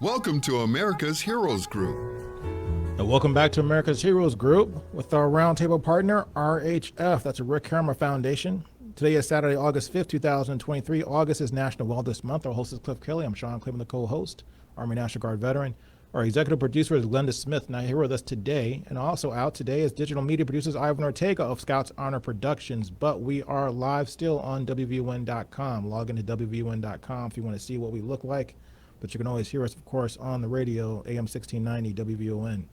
Welcome to America's Heroes Group. And welcome back to America's Heroes Group with our roundtable partner, RHF. That's a Rick Hammer Foundation. Today is Saturday, August 5th, 2023. August is National Wellness Month. Our host is Cliff Kelley. I'm Sean Claiborne, the co-host, Army National Guard veteran. Our executive producer is Glenda Smith, now here with us today. And also out today is digital media producers Ivan Ortega of Scouts Honor Productions. But we are live still on WVUN.com. Log into WVUN.com if you want to see what we look like. But you can always hear us, of course, on the radio, AM 1690 WVUN.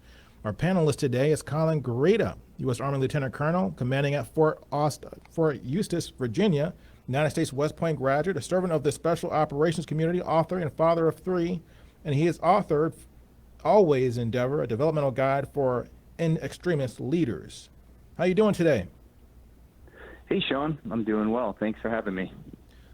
Our panelist today is Colin Greata, U.S. Army Lieutenant Colonel, commanding at Fort Eustis, Virginia, United States West Point graduate, a servant of the Special Operations Community, author and father of three, and he has authored Always Endeavor, a developmental guide for In Extremis Leaders. How you doing today? Hey, Sean. I'm doing well. Thanks for having me.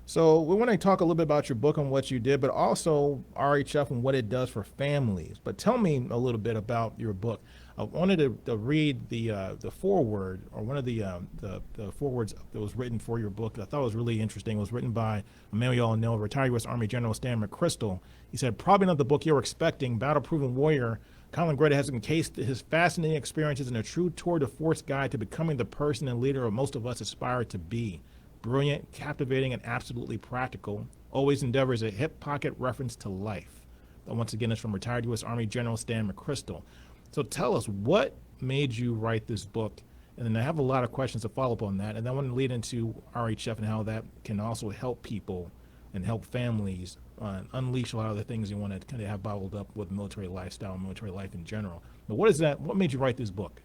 So we want to talk a little bit about your book and what you did, but also RHF and what it does for families. But tell me a little bit about your book. I wanted to read the foreword, or one of the forewords that was written for your book that I thought was really interesting. It was written by a man we all know, retired U.S. Army General Stan McChrystal. He said, probably not the book you were expecting. Battle-proven warrior Colin Greata has encased his fascinating experiences in a true tour de force guide to becoming the person and leader most of us aspire to be. Brilliant, captivating, and absolutely practical. Always Endeavor is a hip pocket reference to life. And once again, it's from retired U.S. Army General Stan McChrystal. So tell us, what made you write this book? And then I have a lot of questions to follow up on that. And then I want to lead into RHF and how that can also help people and help families unleash a lot of the things you want to kind of have bottled up with military lifestyle and military life in general. But what is that? What made you write this book?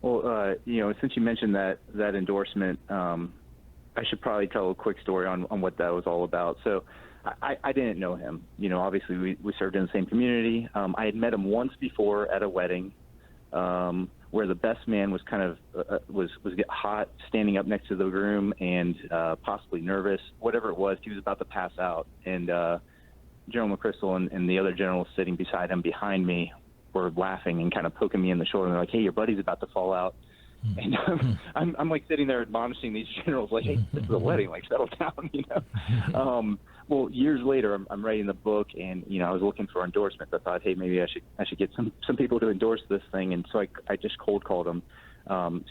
Well, since you mentioned that endorsement, I should probably tell a quick story on what that was all about. So I didn't know him. Obviously we served in the same community. I had met him once before at a wedding where the best man was kind of was get hot, standing up next to the groom and possibly nervous, whatever it was. He was about to pass out. And General McChrystal and the other generals sitting beside him behind me were laughing and kind of poking me in the shoulder. And they're like, hey, your buddy's about to fall out. And I'm like sitting there admonishing these generals, like, hey, this is a wedding, like, settle down, Well, years later, I'm writing the book, and, I was looking for endorsements. I thought, hey, maybe I should get some people to endorse this thing. And so I just cold called him,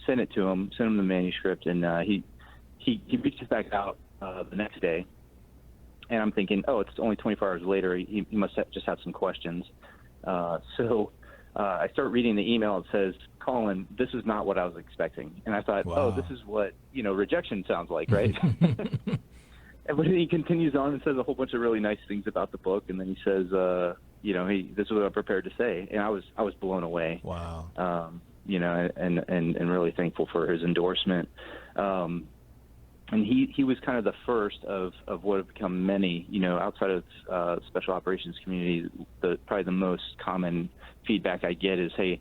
sent it to him, sent him the manuscript, and he reaches back out the next day. And I'm thinking, oh, it's only 24 hours later. He must just have some questions. So I start reading the email. It says, Colin, this is not what I was expecting. And I thought, wow. Oh, this is what, rejection sounds like, right? But he continues on and says a whole bunch of really nice things about the book. And then he says, this is what I'm prepared to say. And I was blown away. Wow. And really thankful for his endorsement. And he was kind of the first of what have become many, outside of special operations community. Probably the most common feedback I get is, hey,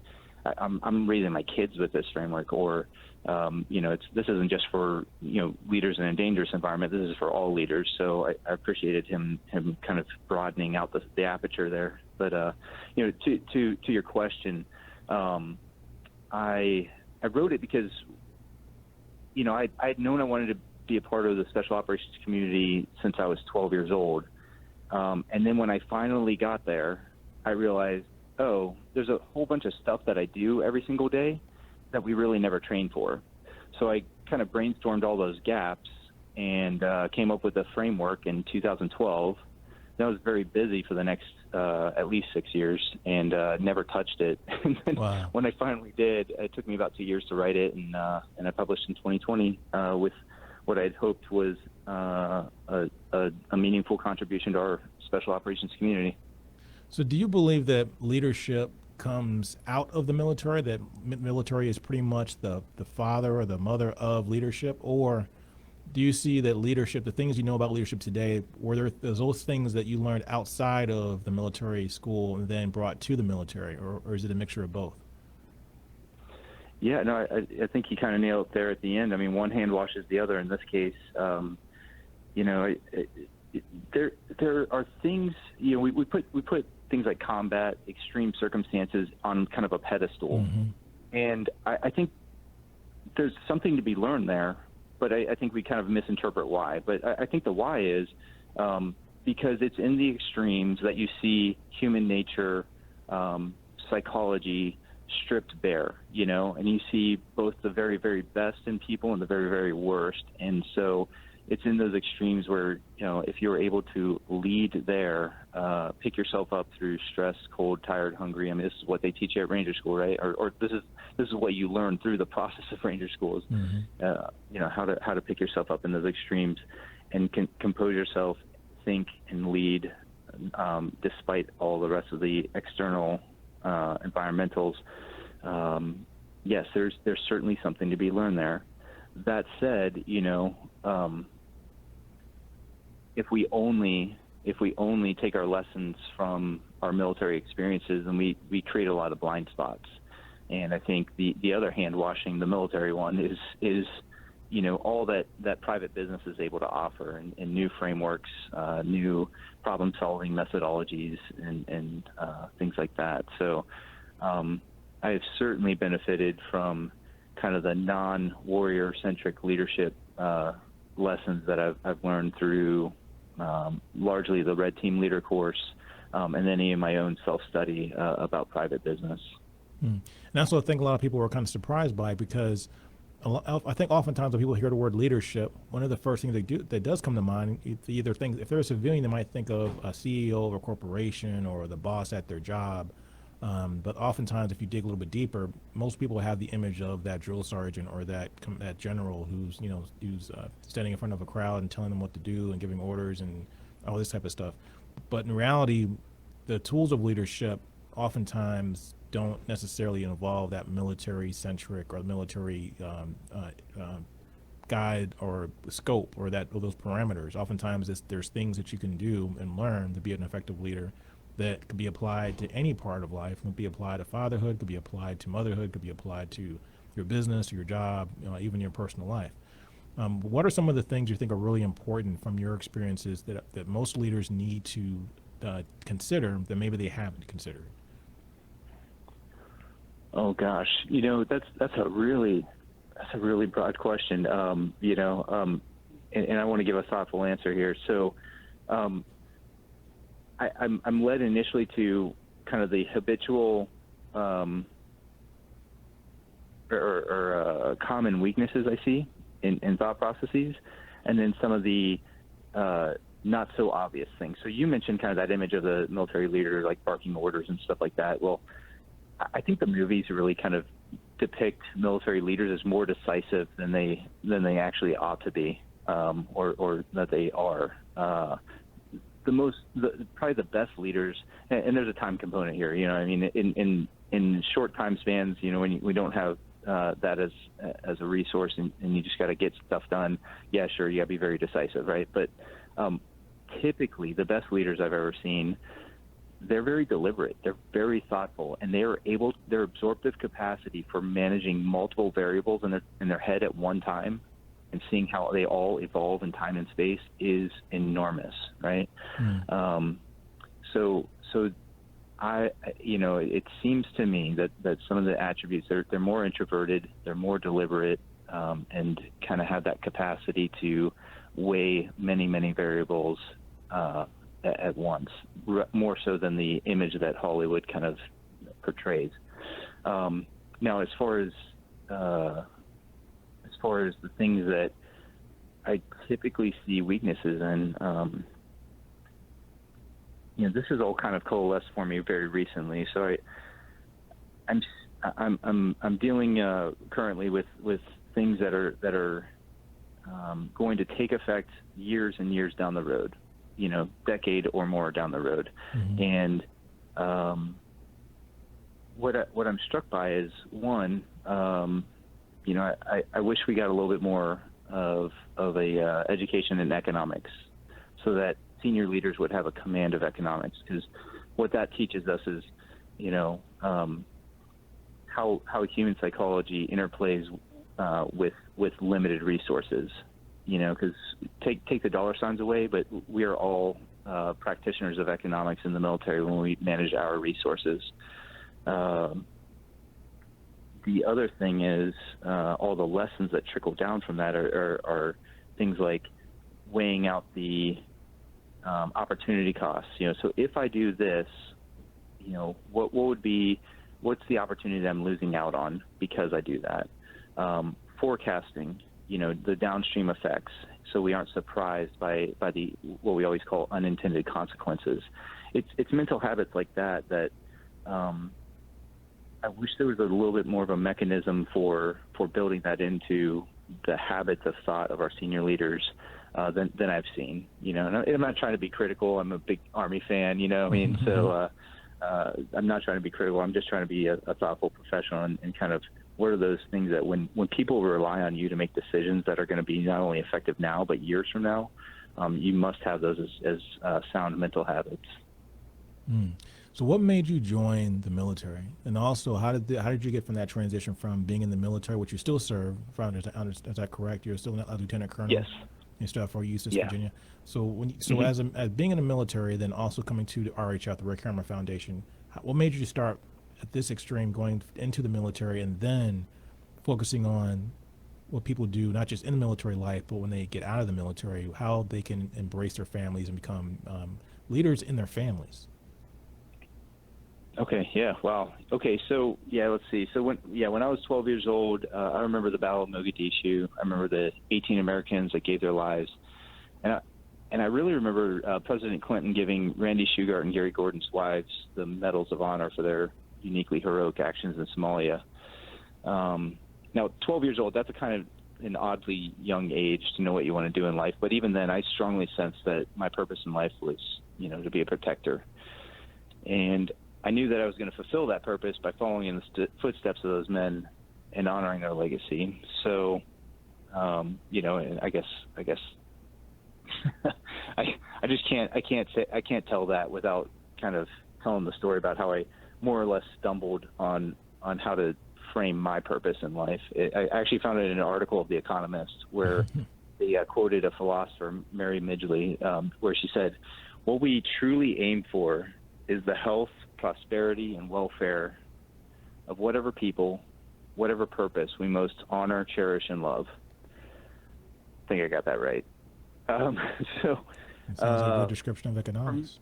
I'm raising my kids with this framework, or this isn't just for leaders in a dangerous environment. This is for all leaders. So I appreciated him kind of broadening out the aperture there. But to your question, I wrote it because I'd known I wanted to be a part of the special operations community since I was 12 years old. And then when I finally got there, I realized, oh, there's a whole bunch of stuff that I do every single day that we really never train for. So I kind of brainstormed all those gaps and came up with a framework in 2012. Then I was very busy for the next at least 6 years and never touched it. And then wow. When I finally did, it took me about 2 years to write it, and I published in 2020 with what I'd hoped was a meaningful contribution to our special operations community. So do you believe that leadership comes out of the military, that military is pretty much the father or the mother of leadership? Or do you see that leadership, the things you know about leadership today, were there those things that you learned outside of the military school and then brought to the military, or is it a mixture of both? Yeah, no, I think you kind of nailed it there at the end. I mean, one hand washes the other in this case. There are things, we put things like combat, extreme circumstances on kind of a pedestal. Mm-hmm. And I think there's something to be learned there, but I think we kind of misinterpret why. But I think the why is because it's in the extremes that you see human nature, psychology stripped bare, and you see both the very, very best in people and the very, very worst. And so it's in those extremes where, if you're able to lead there, pick yourself up through stress, cold, tired, hungry. I mean, this is what they teach you at Ranger School, right? Or this is what you learn through the process of Ranger School is, how to pick yourself up in those extremes and compose yourself, think, and lead, despite all the rest of the external environmentals. Yes, there's certainly something to be learned there. That said, if we only take our lessons from our military experiences, then we create a lot of blind spots. And I think the other hand washing the military one is all that private business is able to offer, and new frameworks, new problem solving methodologies, and things like that. So I have certainly benefited from kind of the non-warrior centric leadership lessons that I've learned through largely the Red Team Leader course, and then in my own self-study about private business. And that's what I think a lot of people are kind of surprised by, because I think oftentimes when people hear the word leadership, one of the first things that does come to mind, if they're a civilian, they might think of a CEO of a corporation or the boss at their job. But oftentimes, if you dig a little bit deeper, most people have the image of that drill sergeant or that general who's standing in front of a crowd and telling them what to do and giving orders and all this type of stuff. But in reality, the tools of leadership oftentimes don't necessarily involve that military-centric or military guide or scope or those parameters. Oftentimes, there's things that you can do and learn to be an effective leader that could be applied to any part of life. Could be applied to fatherhood, could be applied to motherhood, could be applied to your business, your job, even your personal life. What are some of the things you think are really important from your experiences that most leaders need to consider that maybe they haven't considered? Oh gosh, that's a really broad question. And I want to give a thoughtful answer here. So, I'm led initially to kind of the habitual or common weaknesses I see in thought processes, and then some of the not so obvious things. So you mentioned kind of that image of the military leader like barking orders and stuff like that. Well, I think the movies really kind of depict military leaders as more decisive than they actually ought to be, or that they are. Probably the best leaders, and there's a time component here. In short time spans, when we don't have that as a resource, and you just got to get stuff done. Yeah, sure, you got to be very decisive, right? But typically, the best leaders I've ever seen, they're very deliberate, they're very thoughtful, and their absorptive capacity for managing multiple variables in their head at one time and seeing how they all evolve in time and space is enormous, right? So it seems to me that some of the attributes, they're more introverted, they're more deliberate, and kind of have that capacity to weigh many, many variables at once, more so than the image that Hollywood kind of portrays. Now, as far as the things that I typically see weaknesses in, this is all kind of coalesced for me very recently. So I'm dealing currently with things that are going to take effect years and years down the road, decade or more down the road. Mm-hmm. And what I'm struck by is, one, I wish we got a little bit more of a education in economics, so that senior leaders would have a command of economics, because what that teaches us is, how human psychology interplays with limited resources. Because take the dollar signs away, but we are all practitioners of economics in the military when we manage our resources. The other thing is all the lessons that trickle down from that are things like weighing out the opportunity costs. So if I do this, what's the opportunity that I'm losing out on because I do that? Forecasting, the downstream effects, so we aren't surprised by the what we always call unintended consequences. It's mental habits like that I wish there was a little bit more of a mechanism for building that into the habits of thought of our senior leaders than I've seen. And I'm not trying to be critical. I'm a big Army fan, so I'm not trying to be critical. I'm just trying to be a thoughtful professional and kind of what are those things that when people rely on you to make decisions that are going to be not only effective now but years from now, you must have those as sound mental habits. So what made you join the military? And also, how did you get from that transition from being in the military, which you still serve, is that correct? You're still a lieutenant colonel? Yes. You still for Eustis, Yeah. Virginia. So as being in the military, then also coming to the RHF, the Rick Hammer Foundation, what made you start at this extreme, going into the military and then focusing on what people do, not just in the military life, but when they get out of the military, how they can embrace their families and become leaders in their families? Okay. Yeah. Wow. Okay. So let's see. So when I was 12 years old, I remember the Battle of Mogadishu. I remember the 18 Americans that gave their lives, and I really remember President Clinton giving Randy Shugart and Gary Gordon's wives the Medals of Honor for their uniquely heroic actions in Somalia. Now, 12 years old, that's a kind of an oddly young age to know what you want to do in life. But even then, I strongly sensed that my purpose in life was, to be a protector, and I knew that I was going to fulfill that purpose by following in the footsteps of those men and honoring their legacy. So, and I guess I can't tell that without kind of telling the story about how I more or less stumbled on how to frame my purpose in life. I actually found it in an article of The Economist where they quoted a philosopher, Mary Midgley, where she said, "What we truly aim for is the health, prosperity, and welfare of whatever people, whatever purpose we most honor, cherish, and love." I think I got that right. So it sounds like a good description of economics.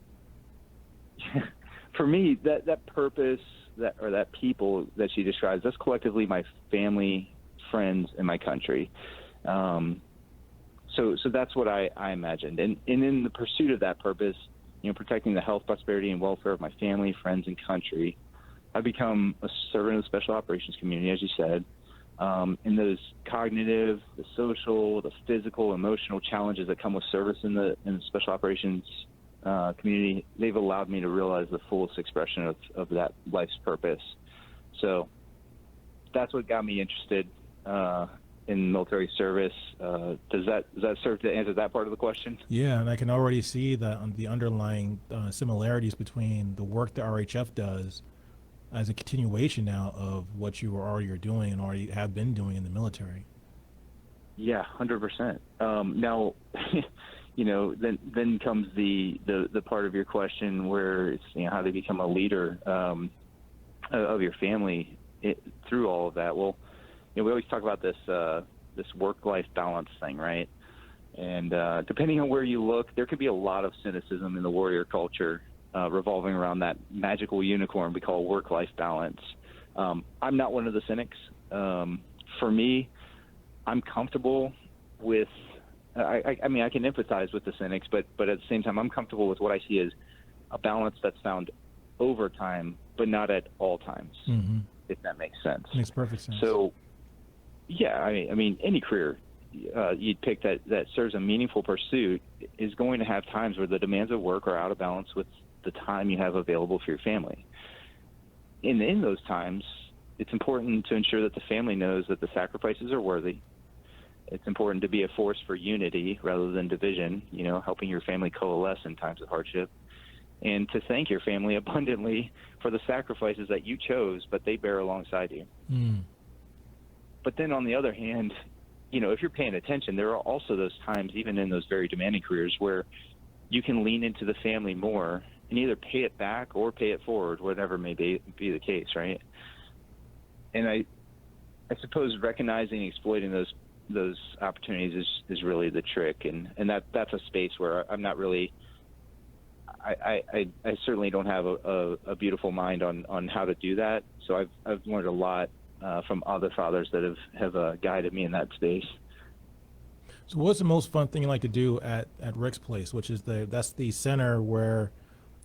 For me, that purpose, that people that she describes, that's collectively my family, friends, and my country. So that's what I imagined. And in the pursuit of that purpose, protecting the health, prosperity, and welfare of my family, friends, and country, I've become a servant of the special operations community, as you said. And those cognitive, the social, the physical, emotional challenges that come with service in the special operations community, they've allowed me to realize the fullest expression of that life's purpose. So that's what got me interested in military service. Does that serve to answer that part of the question? Yeah, and I can already see the underlying similarities between the work the RHF does as a continuation now of what you are doing and already have been doing in the military. Yeah, 100%. Now, then comes the part of your question where it's how to become a leader of your family through all of that. Well, we always talk about this work-life balance thing, right? And depending on where you look, there could be a lot of cynicism in the warrior culture revolving around that magical unicorn we call work-life balance. I'm not one of the cynics. For me, I'm comfortable with. I can empathize with the cynics, but at the same time, I'm comfortable with what I see as a balance that's found over time, but not at all times. Mm-hmm. If that makes sense. Makes perfect sense. So, yeah, I mean, any career you'd pick that serves a meaningful pursuit is going to have times where the demands of work are out of balance with the time you have available for your family. In those times, it's important to ensure that the family knows that the sacrifices are worthy. It's important to be a force for unity rather than division, helping your family coalesce in times of hardship, and to thank your family abundantly for the sacrifices that you chose, but they bear alongside you. Mm. But then on the other hand, if you're paying attention, there are also those times, even in those very demanding careers, where you can lean into the family more and either pay it back or pay it forward, whatever may be the case, right? And I suppose recognizing and exploiting those opportunities is really the trick, and that's a space where I'm not really I certainly don't have a beautiful mind on how to do that. So I've learned a lot from other fathers that have guided me in that space. So what's the most fun thing you like to do at Rick's place, which is that's the center where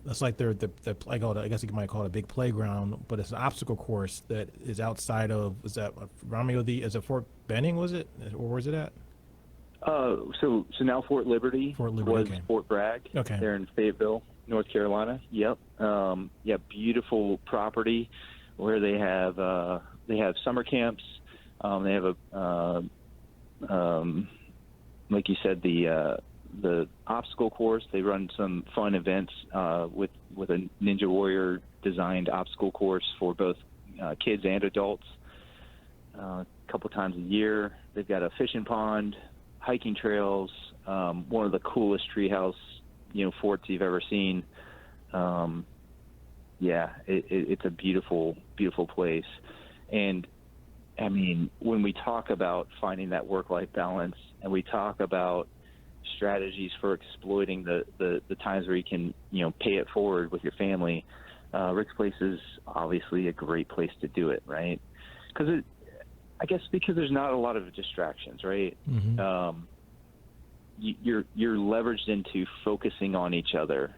that's like the I guess you might call it a big playground, but it's an obstacle course that is outside of, is that Romeo is it Fort Benning, was it, or where's it at? So now Fort Liberty was okay. Fort Bragg. Okay. There in Fayetteville, North Carolina. Yep. Beautiful property where they have summer camps. They have like you said, the obstacle course. They run some fun events with a Ninja Warrior designed obstacle course for both kids and adults. A couple times a year. They've got a fishing pond, hiking trails, one of the coolest treehouse, forts you've ever seen. It's a beautiful, beautiful place. And I mean, when we talk about finding that work-life balance, and we talk about strategies for exploiting the times where you can, pay it forward with your family, Rick's Place is obviously a great place to do it, right? Because there's not a lot of distractions, right? Mm-hmm. You're leveraged into focusing on each other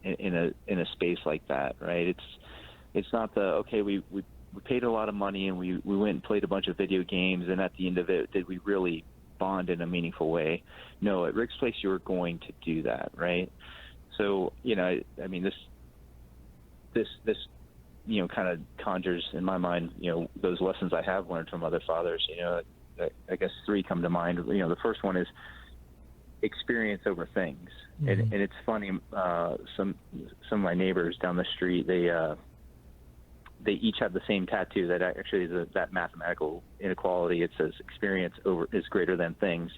in a space like that, right? It's not we paid a lot of money and we went and played a bunch of video games, and at the end of it, did we really bond in a meaningful way? No, at Rick's Place, you're going to do that, right? So, I mean, this kind of conjures in my mind, those lessons I have learned from other fathers. I guess three come to mind. The first one is experience over things. Mm-hmm. And it's funny, some of my neighbors down the street, they each have the same tattoo that actually is that mathematical inequality. It says experience is greater than things.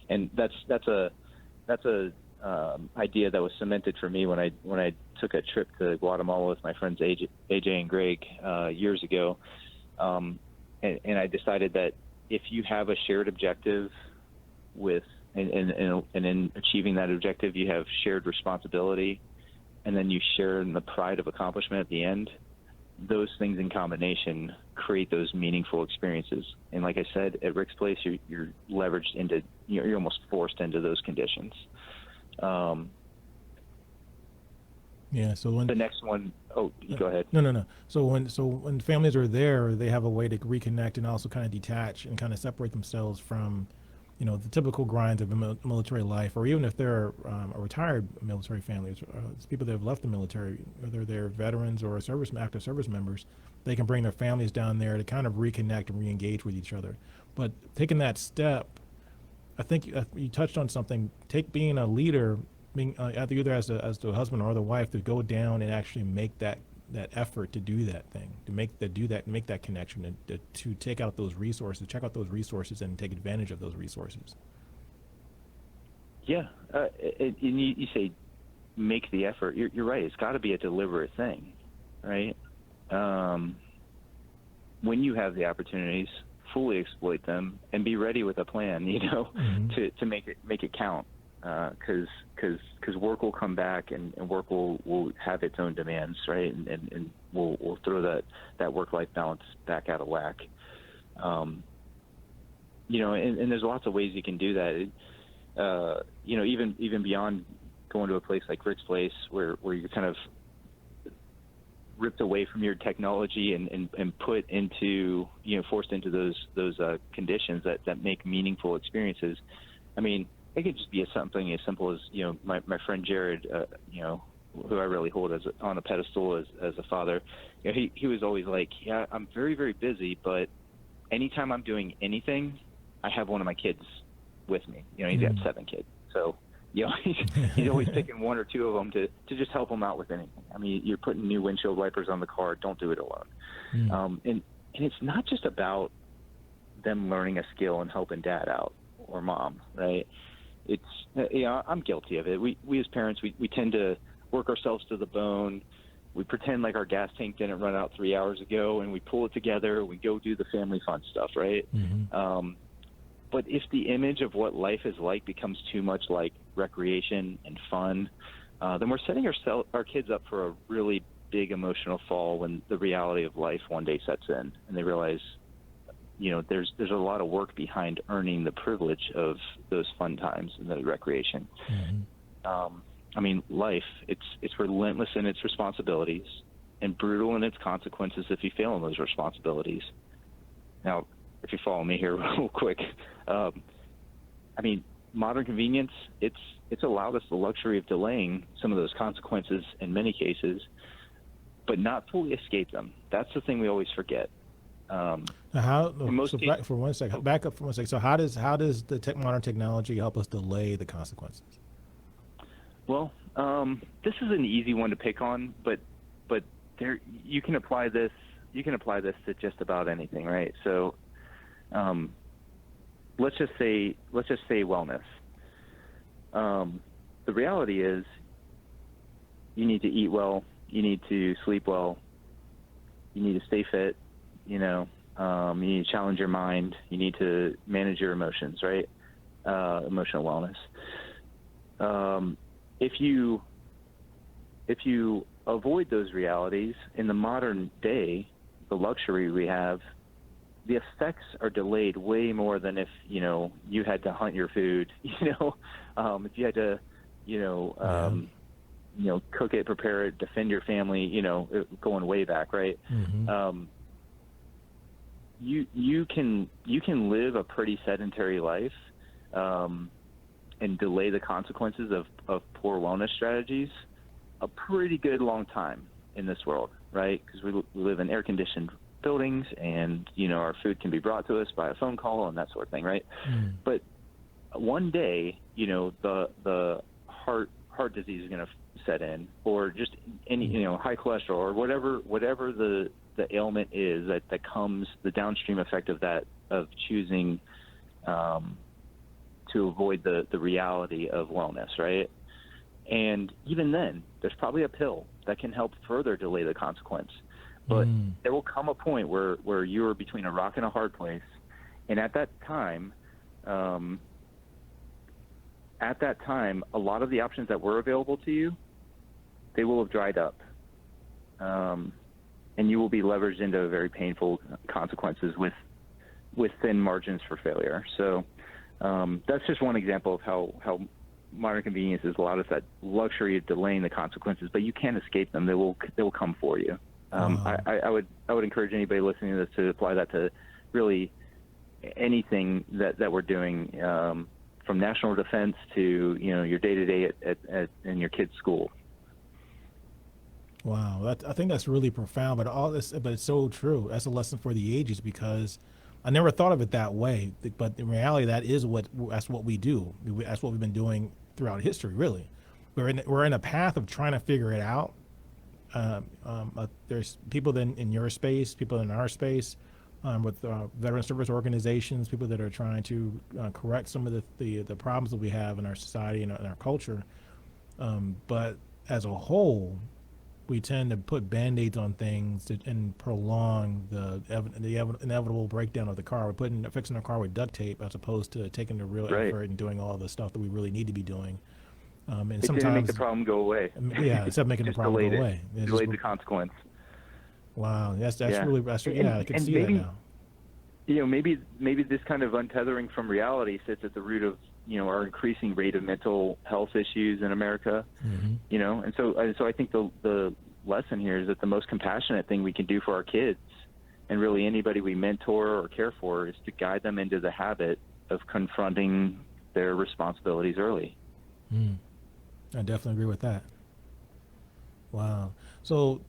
And that's a idea that was cemented for me when I took a trip to Guatemala with my friends AJ and Greg years ago. And I decided that if you have a shared objective and in achieving that objective, you have shared responsibility, and then you share in the pride of accomplishment at the end, those things in combination create those meaningful experiences. And like I said, at Rick's Place, you're leveraged into, you're almost forced into those conditions. So when the next one, go ahead. No. So when families are there, they have a way to reconnect and also kind of detach and kind of separate themselves from, the typical grinds of military life, or even if they're a retired military families, people that have left the military, whether they're veterans or active service members, they can bring their families down there to kind of reconnect and re-engage with each other. But taking that step, I think you touched on something. Being a leader, either as the husband or the wife, to go down and actually make that effort to do that thing, to make that connection, and to check out those resources and take advantage of those resources. Yeah, and you say make the effort. You're right. It's got to be a deliberate thing, right? When you have the opportunities, fully exploit them and be ready with a plan. Mm-hmm. to make it count. Because work will come back and work will have its own demands, right? And we'll throw that work-life balance back out of whack. And there's lots of ways you can do that. Even beyond going to a place like Rick's Place, where you're kind of ripped away from your technology and put into, forced into those conditions that make meaningful experiences. I mean, it could just be something as simple as, my friend Jared, who I really hold on a pedestal as a father. He was always like, yeah, I'm very, very busy, but anytime I'm doing anything, I have one of my kids with me. He's got 7 kids. So, he's always picking one or two of them to just help him out with anything. I mean, you're putting new windshield wipers on the car. Don't do it alone. And it's not just about them learning a skill and helping dad out or mom, right? It's, I'm guilty of it. We as parents, we tend to work ourselves to the bone. We pretend like our gas tank didn't run out 3 hours ago, and we pull it together. We go do the family fun stuff, right? Mm-hmm. But if the image of what life is like becomes too much like recreation and fun, then we're setting our kids up for a really big emotional fall when the reality of life one day sets in, and they realize, there's a lot of work behind earning the privilege of those fun times and the recreation. Life, it's relentless in its responsibilities and brutal in its consequences if you fail in those responsibilities. Now, if you follow me here real quick, modern convenience, it's allowed us the luxury of delaying some of those consequences in many cases, but not fully escape them. That's the thing we always forget. Back up for one second. So how does the modern technology help us delay the consequences? Well, this is an easy one to pick on, but there you can apply this to just about anything, right? So, let's just say wellness. The reality is, you need to eat well, you need to sleep well, you need to stay fit. You need to challenge your mind. You need to manage your emotions, right? Emotional wellness. If you avoid those realities in the modern day, the luxury we have, the effects are delayed way more than if you had to hunt your food. If you had to cook it, prepare it, defend your family. Going way back, right? You can live a pretty sedentary life and delay the consequences of poor wellness strategies a pretty good long time in this world, right? Because we live in air-conditioned buildings, and our food can be brought to us by a phone call and that sort of thing, right? But one day, the heart disease is going to set in, or just any high cholesterol, or whatever the ailment is that comes, the downstream effect of that, of choosing to avoid the reality of wellness, right? And even then, there's probably a pill that can help further delay the consequence. But there will come a point where you're between a rock and a hard place, and at that time, a lot of the options that were available to you, they will have dried up. And you will be leveraged into very painful consequences with thin margins for failure. So that's just one example of how modern convenience has allowed us that luxury of delaying the consequences, but you can't escape them. They will come for you. I would encourage anybody listening to this to apply that to really anything that we're doing, from national defense to your day-to-day in your kid's school. Wow, I think that's really profound, but it's so true. That's a lesson for the ages, because I never thought of it that way. But in reality, that's what we do. That's what we've been doing throughout history. Really, we're in a path of trying to figure it out. There's people in your space, people in our space, with veteran service organizations, people that are trying to correct some of the problems that we have in our society and in our culture. But as a whole, we tend to put Band-Aids on things and prolong the inevitable breakdown of the car. We're fixing our car with duct tape as opposed to taking the real effort and doing all the stuff that we really need to be doing. And it sometimes didn't make the problem go away. Yeah, instead of making the problem go away. Delayed the consequence. Wow, that's really I can see maybe, that now. Maybe this kind of untethering from reality sits at the root of our increasing rate of mental health issues in America. And so I think the lesson here is that the most compassionate thing we can do for our kids, and really anybody we mentor or care for, is to guide them into the habit of confronting their responsibilities early. I definitely agree with that. Wow. So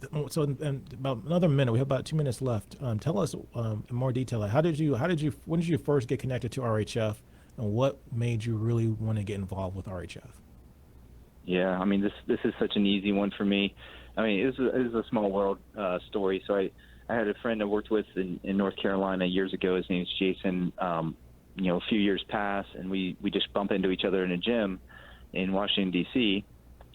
in about another minute, we have about 2 minutes left. Tell us in more detail, when did you first get connected to RHF, and what made you really want to get involved with RHF? Yeah, this is such an easy one for me. It is a small world story. So I had a friend I worked with in North Carolina years ago. His name's Jason. A few years pass, and we just bump into each other in a gym in Washington, D.C.,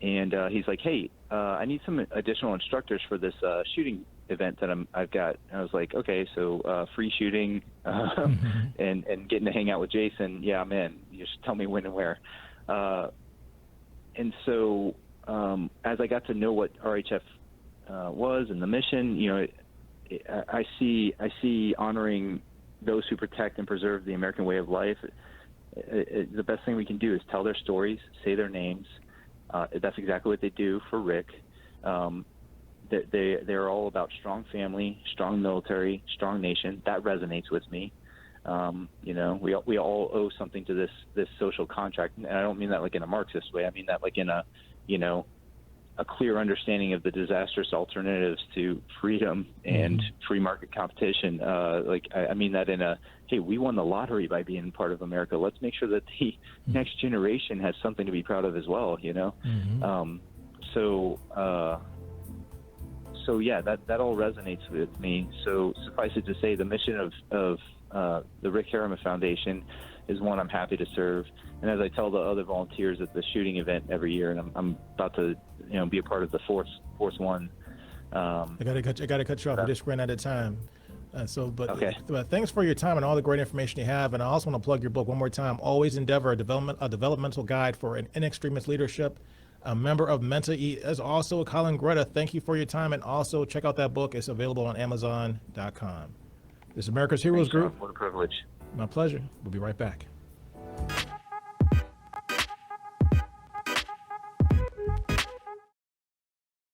and he's like, hey, I need some additional instructors for this shooting event that I've got. And I was like, okay, so free shooting and getting to hang out with Jason. Yeah, I'm in. You just tell me when and where. And so as I got to know what RHF was and the mission, I see honoring those who protect and preserve the American way of life. The best thing we can do is tell their stories, say their names. That's exactly what they do for Rick. They're all about strong family, strong military, strong nation. That resonates with me. We all owe something to this social contract, and I don't mean that like in a Marxist way. I mean that like in a clear understanding of the disastrous alternatives to freedom and free market competition. I mean that in a, hey, we won the lottery by being part of America. Let's make sure that the next generation has something to be proud of as well. So yeah, that all resonates with me. So suffice it to say, the mission of the Rick Harriman Foundation is one I'm happy to serve. And as I tell the other volunteers at the shooting event every year, and I'm about to be a part of the fourth one. I gotta cut you off. We just ran out of time. Okay. But thanks for your time and all the great information you have. And I also want to plug your book one more time. Always Endeavor: a developmental guide for an In Extremis leadership. A member of Mentor E is also Colin Greata. Thank you for your time, and also check out that book. It's available on Amazon.com. This is America's Heroes Group. What a privilege. My pleasure. We'll be right back.